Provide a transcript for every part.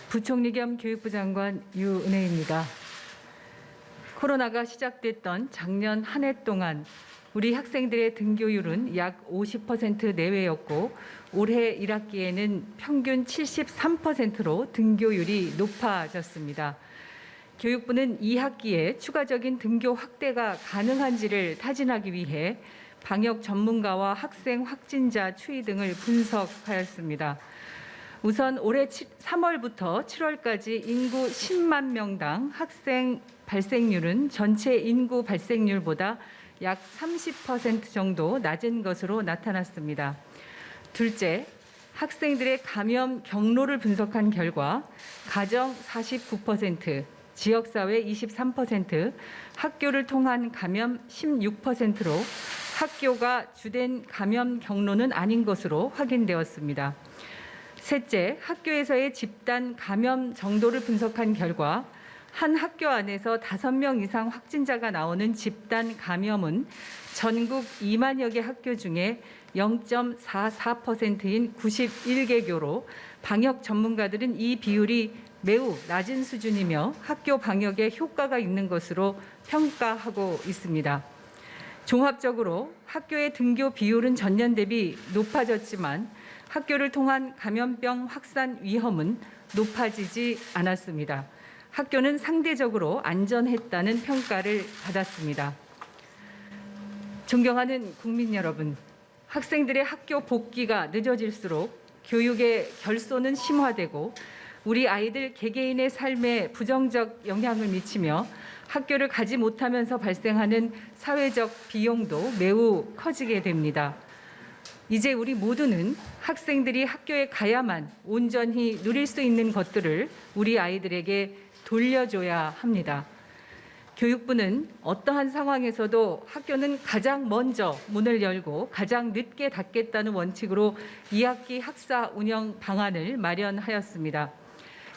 부총리 겸 교육부 장관 유은혜입니다. 코로나가 시작됐던 작년 한 해 동안 우리 학생들의 등교율은 약 50% 내외였고 올해 1학기에는 평균 73%로 등교율이 높아졌습니다. 교육부는 2학기에 추가적인 등교 확대가 가능한지를 타진하기 위해 방역 전문가와 학생 확진자 추이 등을 분석하였습니다. 우선 올해 3월부터 7월까지 인구 10만 명당 학생 발생률은 전체 인구 발생률보다 약 30% 정도 낮은 것으로 나타났습니다. 둘째, 학생들의 감염 경로를 분석한 결과 가정 49%, 지역사회 23%, 학교를 통한 감염 16%로 학교가 주된 감염 경로는 아닌 것으로 확인되었습니다. 셋째, 학교에서의 집단 감염 정도를 분석한 결과 한 학교 안에서 5명 이상 확진자가 나오는 집단 감염은 전국 2만여 개 학교 중에 0.44%인 91개교로 방역 전문가들은 이 비율이 매우 낮은 수준이며 학교 방역에 효과가 있는 것으로 평가하고 있습니다. 종합적으로 학교의 등교 비율은 전년 대비 높아졌지만 학교를 통한 감염병 확산 위험은 높아지지 않았습니다. 학교는 상대적으로 안전했다는 평가를 받았습니다. 존경하는 국민 여러분, 학생들의 학교 복귀가 늦어질수록 교육의 결손은 심화되고 우리 아이들 개개인의 삶에 부정적 영향을 미치며 학교를 가지 못하면서 발생하는 사회적 비용도 매우 커지게 됩니다. 이제 우리 모두는 학생들이 학교에 가야만 온전히 누릴 수 있는 것들을 우리 아이들에게 돌려줘야 합니다. 교육부는 어떠한 상황에서도 학교는 가장 먼저 문을 열고 가장 늦게 닫겠다는 원칙으로 2학기 학사 운영 방안을 마련하였습니다.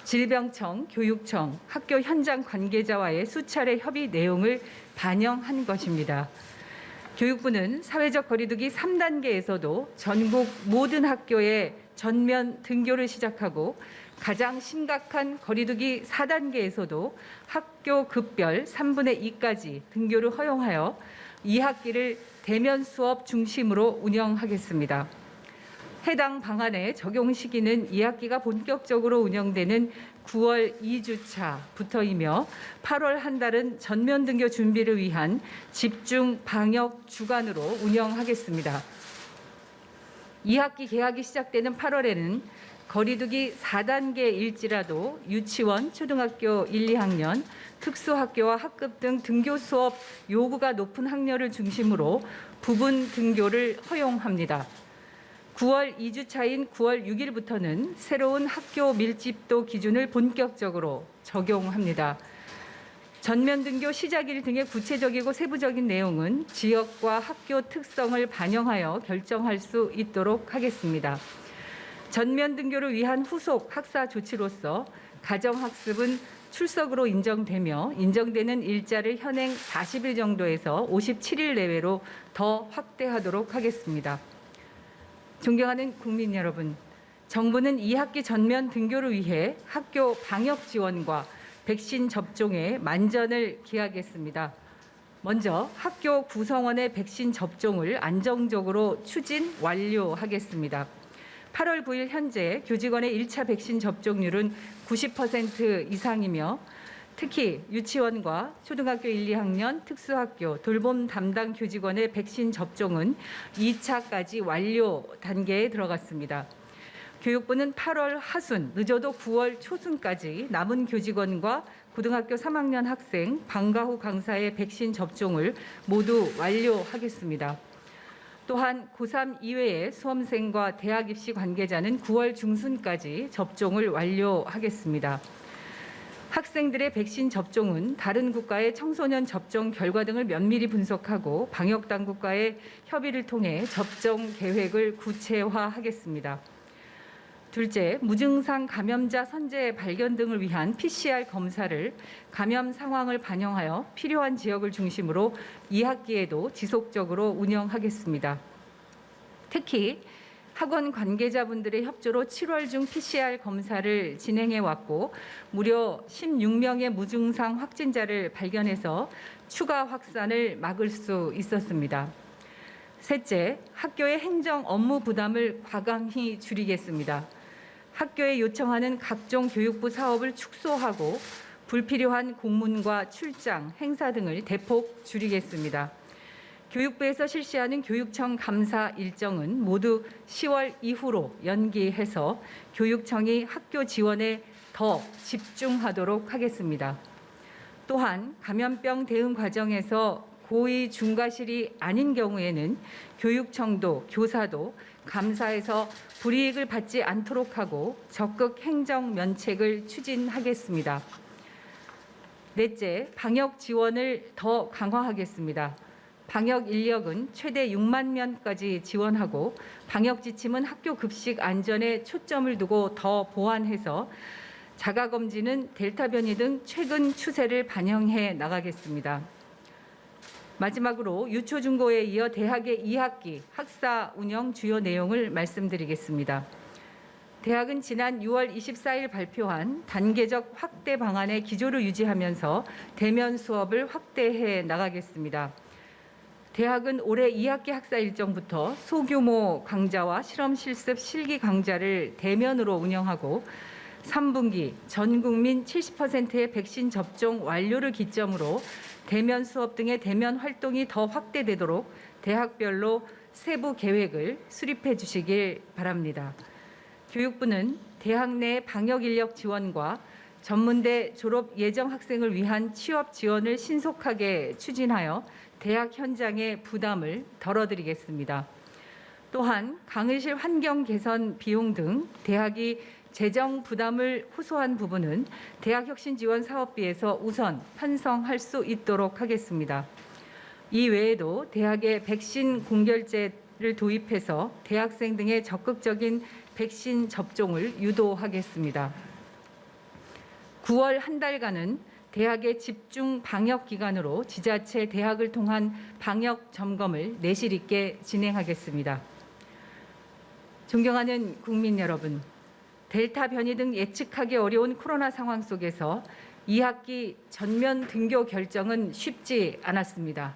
질병청, 교육청, 학교 현장 관계자와의 수차례 협의 내용을 반영한 것입니다. 교육부는 사회적 거리두기 3단계에서도 전국 모든 학교에 전면 등교를 시작하고 가장 심각한 거리두기 4단계에서도 학교 급별 3분의 2까지 등교를 허용하여 2학기를 대면 수업 중심으로 운영하겠습니다. 해당 방안의 적용 시기는 2학기가 본격적으로 운영되는 9월 2주차부터이며 8월 한 달은 전면 등교 준비를 위한 집중 방역 주간으로 운영하겠습니다. 2학기 개학이 시작되는 8월에는 거리두기 4단계일지라도 유치원, 초등학교 1, 2학년, 특수학교와 학급 등 등교 수업 요구가 높은 학년을 중심으로 부분 등교를 허용합니다. 9월 2주차인 9월 6일부터는 새로운 학교 밀집도 기준을 본격적으로 적용합니다. 전면 등교 시작일 등의 구체적이고 세부적인 내용은 지역과 학교 특성을 반영하여 결정할 수 있도록 하겠습니다. 전면 등교를 위한 후속 학사 조치로서 가정학습은 출석으로 인정되며 인정되는 일자를 현행 40일 정도에서 57일 내외로 더 확대하도록 하겠습니다. 존경하는 국민 여러분, 정부는 2학기 전면 등교를 위해 학교 방역 지원과 백신 접종에 만전을 기하겠습니다. 먼저 학교 구성원의 백신 접종을 안정적으로 추진 완료하겠습니다. 8월 9일 현재 교직원의 1차 백신 접종률은 90% 이상이며 특히 유치원과 초등학교 1, 2학년, 특수학교, 돌봄 담당 교직원의 백신 접종은 2차까지 완료 단계에 들어갔습니다. 교육부는 8월 하순, 늦어도 9월 초순까지 남은 교직원과 고등학교 3학년 학생, 방과 후 강사의 백신 접종을 모두 완료하겠습니다. 또한 고3 이외의 수험생과 대학 입시 관계자는 9월 중순까지 접종을 완료하겠습니다. 학생들의 백신 접종은 다른 국가의 청소년 접종 결과 등을 면밀히 분석하고 방역당국과의 협의를 통해 접종 계획을 구체화하겠습니다. 둘째, 무증상 감염자 선제 발견 등을 위한 PCR 검사를 감염 상황을 반영하여 필요한 지역을 중심으로 2학기에도 지속적으로 운영하겠습니다. 특히 학원 관계자분들의 협조로 7월 중 PCR 검사를 진행해 왔고 무려 16명의 무증상 확진자를 발견해서 추가 확산을 막을 수 있었습니다. 셋째, 학교의 행정 업무 부담을 과감히 줄이겠습니다. 학교에 요청하는 각종 교육부 사업을 축소하고 불필요한 공문과 출장, 행사 등을 대폭 줄이겠습니다. 교육부에서 실시하는 교육청 감사 일정은 모두 10월 이후로 연기해서 교육청이 학교 지원에 더 집중하도록 하겠습니다. 또한 감염병 대응 과정에서 고의 중과실이 아닌 경우에는 교육청도 교사도 감사에서 불이익을 받지 않도록 하고 적극 행정 면책을 추진하겠습니다. 넷째, 방역 지원을 더 강화하겠습니다. 방역 인력은 최대 6만 명까지 지원하고 방역 지침은 학교 급식 안전에 초점을 두고 더 보완해서 자가검진은 델타 변이 등 최근 추세를 반영해 나가겠습니다. 마지막으로 유초중고에 이어 대학의 2학기 학사 운영 주요 내용을 말씀드리겠습니다. 대학은 지난 6월 24일 발표한 단계적 확대 방안의 기조를 유지하면서 대면 수업을 확대해 나가겠습니다. 대학은 올해 2학기 학사 일정부터 소규모 강좌와 실험 실습 실기 강좌를 대면으로 운영하고 3분기 전 국민 70%의 백신 접종 완료를 기점으로 대면 수업 등의 대면 활동이 더 확대되도록 대학별로 세부 계획을 수립해 주시길 바랍니다. 교육부는 대학 내 방역 인력 지원과 전문대 졸업 예정 학생을 위한 취업 지원을 신속하게 추진하여 대학 현장의 부담을 덜어드리겠습니다. 또한 강의실 환경 개선 비용 등 대학이 재정 부담을 호소한 부분은 대학혁신지원사업비에서 우선 편성할 수 있도록 하겠습니다. 이 외에도 대학의 백신 공결제를 도입해서 대학생 등의 적극적인 백신 접종을 유도하겠습니다. 9월 한 달간은 대학의 집중 방역 기간으로 지자체 대학을 통한 방역 점검을 내실 있게 진행하겠습니다. 존경하는 국민 여러분, 델타 변이 등 예측하기 어려운 코로나 상황 속에서 2학기 전면 등교 결정은 쉽지 않았습니다.